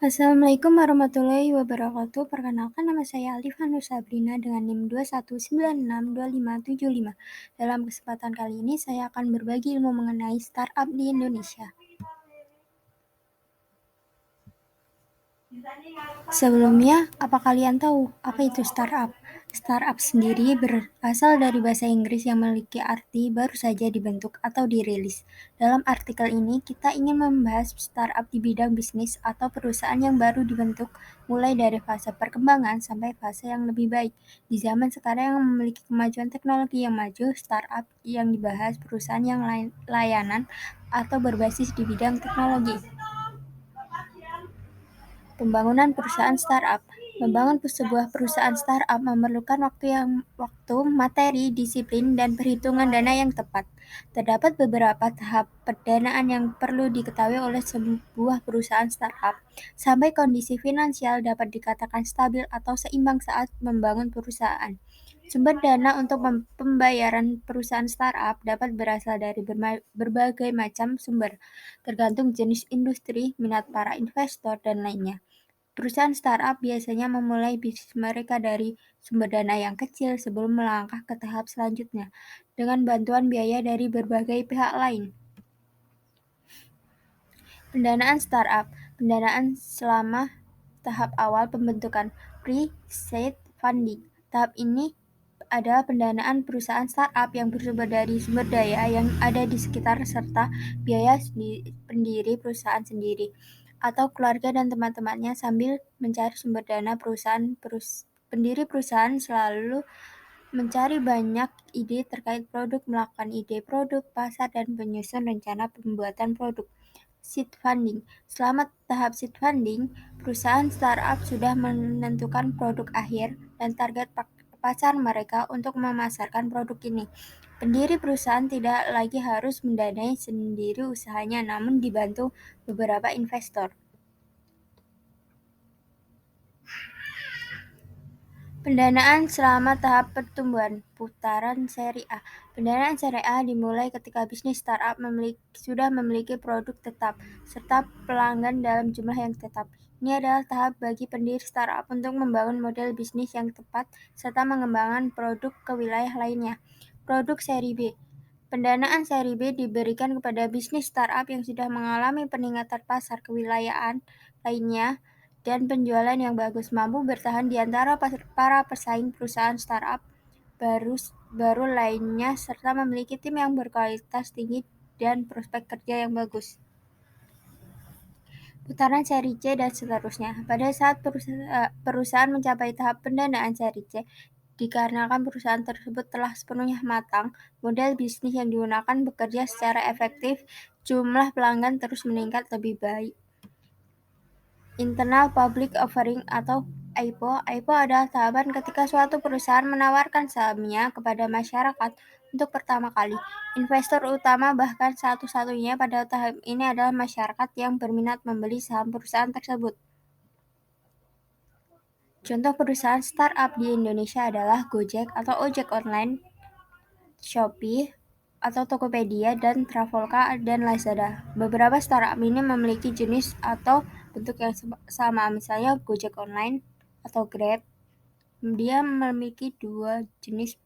Assalamualaikum warahmatullahi wabarakatuh. Perkenalkan, nama saya Alifah Nur Sabrina dengan NIM 219625575. Dalam kesempatan kali ini saya akan berbagi ilmu mengenai startup di Indonesia. Sebelumnya, apa kalian tahu apa itu startup? Startup sendiri berasal dari bahasa Inggris yang memiliki arti baru saja dibentuk atau dirilis. Dalam artikel ini, kita ingin membahas startup di bidang bisnis atau perusahaan yang baru dibentuk, mulai dari fase perkembangan sampai fase yang lebih baik. Di zaman sekarang yang memiliki kemajuan teknologi yang maju, startup yang dibahas perusahaan yang layanan atau berbasis di bidang teknologi. Pembangunan perusahaan startup. Membangun sebuah perusahaan startup memerlukan waktu, materi, disiplin, dan perhitungan dana yang tepat. Terdapat beberapa tahap pendanaan yang perlu diketahui oleh sebuah perusahaan startup, sampai kondisi finansial dapat dikatakan stabil atau seimbang saat membangun perusahaan. Sumber dana untuk pembayaran perusahaan startup dapat berasal dari berbagai macam sumber, tergantung jenis industri, minat para investor, dan lainnya. Perusahaan startup biasanya memulai bisnis mereka dari sumber dana yang kecil sebelum melangkah ke tahap selanjutnya, dengan bantuan biaya dari berbagai pihak lain. Pendanaan startup. Pendanaan selama tahap awal pembentukan pre-seed funding. Tahap ini adalah pendanaan perusahaan startup yang bersumber dari sumber daya yang ada di sekitar serta biaya pendiri perusahaan sendiri atau keluarga dan teman-temannya sambil mencari sumber dana pendiri perusahaan selalu mencari banyak ide terkait produk, melakukan ide produk, pasar, dan penyusun rencana pembuatan produk. Seed funding. Selama tahap seed funding, perusahaan startup sudah menentukan produk akhir dan target pasar mereka untuk memasarkan produk ini. Pendiri perusahaan tidak lagi harus mendanai sendiri usahanya, namun dibantu beberapa investor. Pendanaan selama tahap pertumbuhan. Putaran seri A. Pendanaan seri A dimulai ketika bisnis startup sudah memiliki produk tetap serta pelanggan dalam jumlah yang tetap. Ini adalah tahap bagi pendiri startup untuk membangun model bisnis yang tepat serta mengembangkan produk ke wilayah lainnya. Produk seri B. Pendanaan seri B diberikan kepada bisnis startup yang sudah mengalami peningkatan pasar kewilayahan lainnya dan penjualan yang bagus, mampu bertahan di antara para pesaing perusahaan startup baru lainnya, serta memiliki tim yang berkualitas tinggi dan prospek kerja yang bagus. Putaran seri C dan seterusnya. Pada saat perusahaan mencapai tahap pendanaan seri C, dikarenakan perusahaan tersebut telah sepenuhnya matang, model bisnis yang digunakan bekerja secara efektif, jumlah pelanggan terus meningkat lebih baik. Internal Public Offering atau IPO. IPO adalah tahapan ketika suatu perusahaan menawarkan sahamnya kepada masyarakat untuk pertama kali. Investor utama bahkan satu-satunya pada tahap ini adalah masyarakat yang berminat membeli saham perusahaan tersebut. Contoh perusahaan startup di Indonesia adalah Gojek atau ojek online, Shopee atau Tokopedia, dan Traveloka dan Lazada. Beberapa startup ini memiliki jenis atau bentuk yang sama, misalnya Gojek Online atau Grab. Dia memiliki dua jenis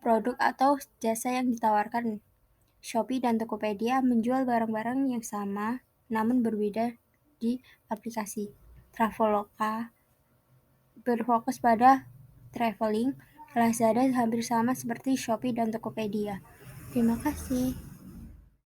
produk atau jasa yang ditawarkan. Shopee dan Tokopedia menjual barang-barang yang sama namun berbeda di aplikasi. Traveloka berfokus pada traveling. Lazada hampir sama seperti Shopee dan Tokopedia. Terima kasih.